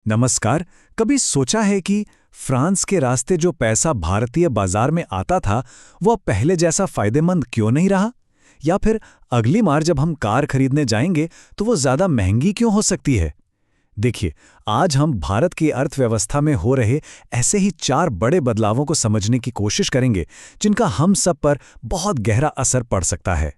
नमस्कार। कभी सोचा है कि फ्रांस के रास्ते जो पैसा भारतीय बाजार में आता था वो अब पहले जैसा फायदेमंद क्यों नहीं रहा? या फिर अगली बार जब हम कार खरीदने जाएंगे तो वो ज्यादा महंगी क्यों हो सकती है? देखिए, आज हम भारत की अर्थव्यवस्था में हो रहे ऐसे ही 4 बड़े बदलावों को समझने की कोशिश करेंगे जिनका हम सब पर बहुत गहरा असर पड़ सकता है।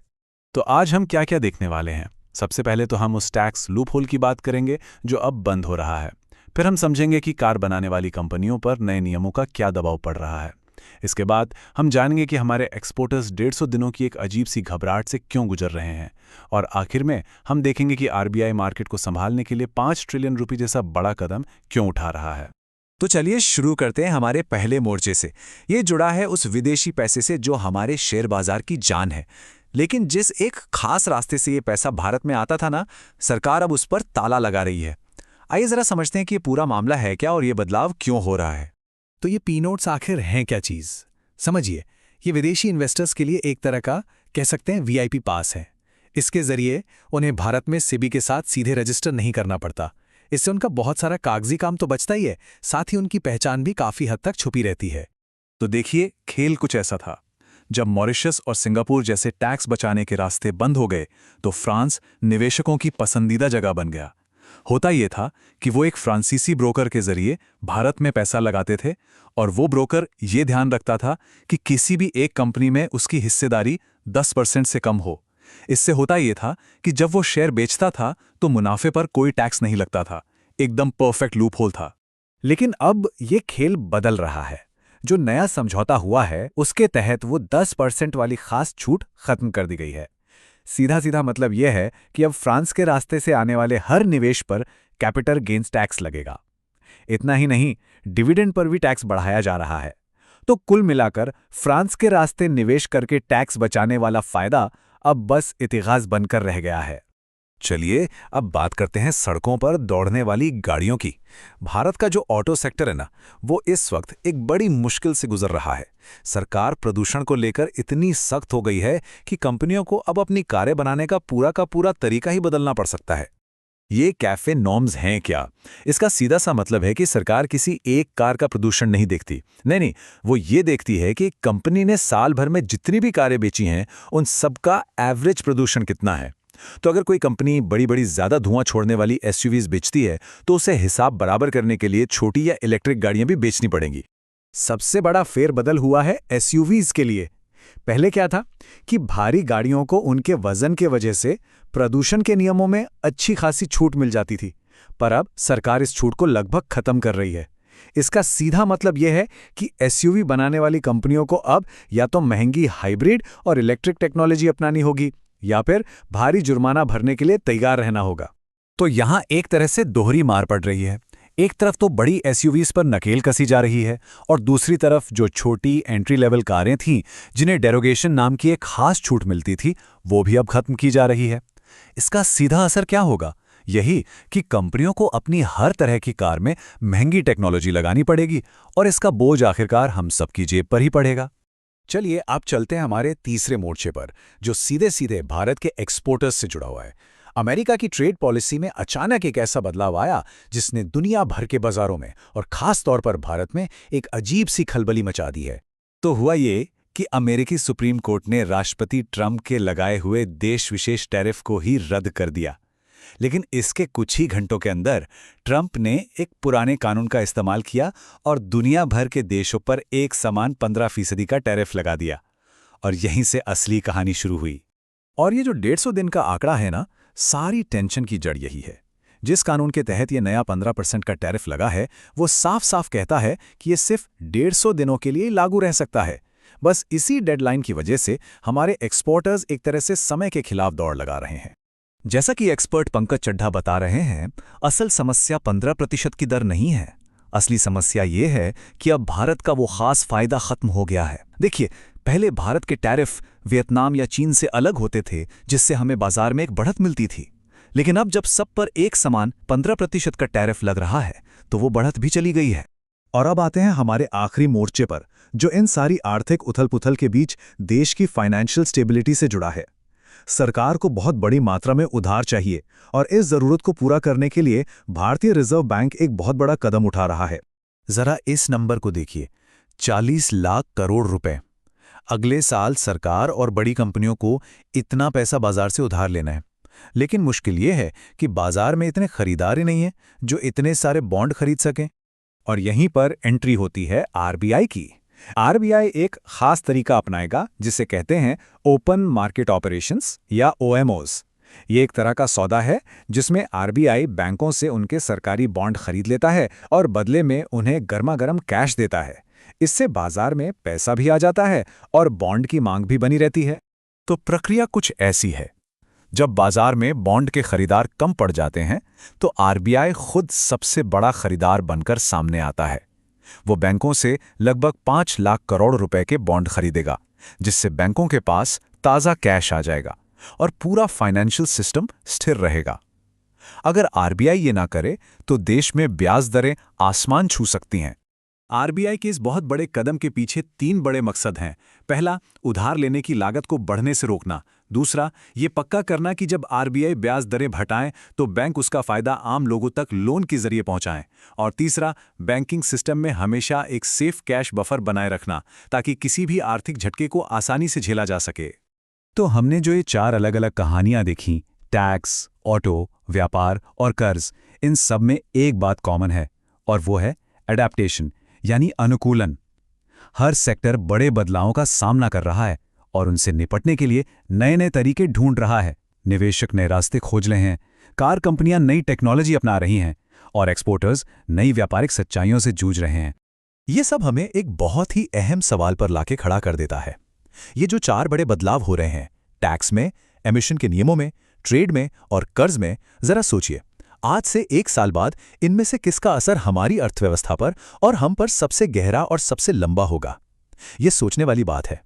तो आज हम क्या क्या देखने वाले हैं। सबसे पहले तो हम उस टैक्स लूपहोल की बात करेंगे जो अब बंद हो रहा है। फिर हम समझेंगे कि कार बनाने वाली कंपनियों पर नए नियमों का क्या दबाव पड़ रहा है। इसके बाद हम जानेंगे कि हमारे एक्सपोर्टर्स 150 दिनों की एक अजीब सी घबराहट से क्यों गुजर रहे हैं। और आखिर में हम देखेंगे कि आरबीआई मार्केट को संभालने के लिए 5 ट्रिलियन रुपए जैसा बड़ा कदम क्यों उठा रहा है। तो चलिए शुरू करते हैं हमारे पहले मोर्चे से। ये जुड़ा है उस विदेशी पैसे से जो हमारे शेयर बाजार की जान है। लेकिन जिस एक खास रास्ते से ये पैसा भारत में आता था ना, सरकार अब उस पर ताला लगा रही है। आइए जरा समझते हैं कि ये पूरा मामला है क्या और ये बदलाव क्यों हो रहा है। तो ये पी नोट्स आखिर हैं क्या चीज़? समझिए, ये विदेशी इन्वेस्टर्स के लिए एक तरह का कह सकते हैं वीआईपी पास है। इसके जरिए उन्हें भारत में सेबी के साथ सीधे रजिस्टर नहीं करना पड़ता। इससे उनका बहुत सारा कागजी काम तो बचता ही है, साथ ही उनकी पहचान भी काफ़ी हद तक छुपी रहती है। तो देखिए, खेल कुछ ऐसा था। जब मॉरिशस और सिंगापुर जैसे टैक्स बचाने के रास्ते बंद हो गए तो फ्रांस निवेशकों की पसंदीदा जगह बन गया। होता यह था कि वो एक फ्रांसीसी ब्रोकर के जरिए भारत में पैसा लगाते थे और वो ब्रोकर ये ध्यान रखता था कि किसी भी एक कंपनी में उसकी हिस्सेदारी 10% से कम हो। इससे होता यह था कि जब वो शेयर बेचता था तो मुनाफे पर कोई टैक्स नहीं लगता था। एकदम परफेक्ट लूपहोल था। लेकिन अब ये खेल बदल रहा है। जो नया समझौता हुआ है उसके तहत वो 10% वाली खास छूट खत्म कर दी गई है। सीधा सीधा मतलब यह है कि अब फ्रांस के रास्ते से आने वाले हर निवेश पर कैपिटल गेन्स टैक्स लगेगा। इतना ही नहीं, डिविडेंड पर भी टैक्स बढ़ाया जा रहा है। तो कुल मिलाकर फ्रांस के रास्ते निवेश करके टैक्स बचाने वाला फायदा अब बस इतिहास बनकर रह गया है। चलिए अब बात करते हैं सड़कों पर दौड़ने वाली गाड़ियों की। भारत का जो ऑटो सेक्टर है ना, वो इस वक्त एक बड़ी मुश्किल से गुजर रहा है। सरकार प्रदूषण को लेकर इतनी सख्त हो गई है कि कंपनियों को अब अपनी कारें बनाने का पूरा तरीका ही बदलना पड़ सकता है। ये कैफे नॉर्म्स हैं क्या? इसका सीधा सा मतलब है कि सरकार किसी एक कार का प्रदूषण नहीं देखती। नहीं, वो ये देखती है कि कंपनी ने साल भर में जितनी भी कारें बेची हैं उन सबका एवरेज प्रदूषण कितना है। तो अगर कोई कंपनी बड़ी ज्यादा धुआं छोड़ने वाली एसयूवीज बेचती है तो उसे हिसाब बराबर करने के लिए छोटी या इलेक्ट्रिक गाड़ियां भी बेचनी पड़ेंगी। सबसे बड़ा फेरबदल हुआ है एसयूवीज के लिए। पहले क्या था कि भारी गाड़ियों को उनके वजन के वजह से प्रदूषण के नियमों में अच्छी खासी छूट मिल जाती थी, पर अब सरकार इस छूट को लगभग खत्म कर रही है। इसका सीधा मतलब यह है कि एसयूवी बनाने वाली कंपनियों को अब या तो महंगी हाइब्रिड और इलेक्ट्रिक टेक्नोलॉजी अपनानी होगी या फिर भारी जुर्माना भरने के लिए तैयार रहना होगा। तो यहां एक तरह से दोहरी मार पड़ रही है। एक तरफ तो बड़ी एसयूवीज पर नकेल कसी जा रही है और दूसरी तरफ जो छोटी एंट्री लेवल कारें थीं जिन्हें डेरोगेशन नाम की एक खास छूट मिलती थी, वो भी अब खत्म की जा रही है। इसका सीधा असर क्या होगा? यही कि कंपनियों को अपनी हर तरह की कार में महंगी टेक्नोलॉजी लगानी पड़ेगी और इसका बोझ आखिरकार हम सबकी जेब पर ही पड़ेगा। चलिए आप चलते हैं हमारे तीसरे मोर्चे पर, जो सीधे सीधे भारत के एक्सपोर्टर्स से जुड़ा हुआ है। अमेरिका की ट्रेड पॉलिसी में अचानक एक ऐसा बदलाव आया जिसने दुनिया भर के बाजारों में और खास तौर पर भारत में एक अजीब सी खलबली मचा दी है। तो हुआ ये कि अमेरिकी सुप्रीम कोर्ट ने राष्ट्रपति ट्रंप के लगाए हुए देश विशेष टैरिफ को ही रद्द कर दिया। लेकिन इसके कुछ ही घंटों के अंदर ट्रंप ने एक पुराने कानून का इस्तेमाल किया और दुनिया भर के देशों पर एक समान 15% का टैरिफ लगा दिया। और यहीं से असली कहानी शुरू हुई। और ये जो 150 दिन का आंकड़ा है ना, सारी टेंशन की जड़ यही है। जिस कानून के तहत ये नया 15% का टैरिफ लगा है वो साफ साफ कहता है कि ये सिर्फ 150 दिनों के लिए लागू रह सकता है। बस इसी डेडलाइन की वजह से हमारे एक्सपोर्टर्स एक तरह से समय के खिलाफ दौड़ लगा रहे हैं। जैसा कि एक्सपर्ट पंकज चड्ढा बता रहे हैं, असल समस्या 15% की दर नहीं है। असली समस्या ये है कि अब भारत का वो खास फायदा खत्म हो गया है। देखिए, पहले भारत के टैरिफ वियतनाम या चीन से अलग होते थे, जिससे हमें बाजार में एक बढ़त मिलती थी। लेकिन अब जब सब पर एक समान 15% का टैरिफ लग रहा है तो वो बढ़त भी चली गई है। और अब आते हैं हमारे आखिरी मोर्चे पर, जो इन सारी आर्थिक उथल-पुथल के बीच देश की फाइनेंशियल स्टेबिलिटी से जुड़ा है। सरकार को बहुत बड़ी मात्रा में उधार चाहिए और इस जरूरत को पूरा करने के लिए भारतीय रिजर्व बैंक एक बहुत बड़ा कदम उठा रहा है। जरा इस नंबर को देखिए, 40 लाख करोड़ रुपए। अगले साल सरकार और बड़ी कंपनियों को इतना पैसा बाजार से उधार लेना है। लेकिन मुश्किल ये है कि बाजार में इतने खरीदार ही नहीं हैं जो इतने सारे बॉन्ड खरीद सकें। और यहीं पर एंट्री होती है आरबीआई की। आरबीआई एक खास तरीका अपनाएगा जिसे कहते हैं ओपन मार्केट ऑपरेशंस या ओएमओस। ये एक तरह का सौदा है जिसमें आरबीआई बैंकों से उनके सरकारी बॉन्ड खरीद लेता है और बदले में उन्हें गर्मा-गर्म कैश देता है। इससे बाजार में पैसा भी आ जाता है और बॉन्ड की मांग भी बनी रहती है। तो प्रक्रिया कुछ ऐसी है। जब बाजार में बॉन्ड के खरीदार कम पड़ जाते हैं तो आरबीआई खुद सबसे बड़ा खरीदार बनकर सामने आता है। वो बैंकों से लगभग 5 लाख करोड़ रुपए के बॉन्ड खरीदेगा, जिससे बैंकों के पास ताज़ा कैश आ जाएगा और पूरा फाइनेंशियल सिस्टम स्थिर रहेगा। अगर आरबीआई ये ना करे तो देश में ब्याज दरें आसमान छू सकती हैं। आरबीआई के इस बहुत बड़े कदम के पीछे 3 बड़े मकसद हैं। पहला, उधार लेने की लागत को बढ़ने से रोकना। दूसरा, ये पक्का करना कि जब आरबीआई ब्याज दरें घटाएं तो बैंक उसका फायदा आम लोगों तक लोन के जरिए पहुंचाएं। और तीसरा, बैंकिंग सिस्टम में हमेशा एक सेफ कैश बफर बनाए रखना ताकि किसी भी आर्थिक झटके को आसानी से झेला जा सके। तो हमने जो ये 4 अलग-अलग कहानियां देखी, टैक्स, ऑटो, व्यापार और कर्ज, इन सब में एक बात कॉमन है और वो है एडेप्टेशन, यानी अनुकूलन। हर सेक्टर बड़े बदलावों का सामना कर रहा है और उनसे निपटने के लिए नए-नए तरीके ढूंढ रहा है। निवेशक नए रास्ते खोज रहे हैं, कार कंपनियां नई टेक्नोलॉजी अपना रही हैं और एक्सपोर्टर्स नई व्यापारिक सच्चाइयों से जूझ रहे हैं। ये सब हमें एक बहुत ही अहम सवाल पर लाके खड़ा कर देता है। ये जो 4 बड़े बदलाव हो रहे हैं, टैक्स में, एमिशन के नियमों में, ट्रेड में और कर्ज में, जरा सोचिए, आज से 1 साल बाद इनमें से किसका असर हमारी अर्थव्यवस्था पर और हम पर सबसे गहरा और सबसे लंबा होगा? ये सोचने वाली बात है।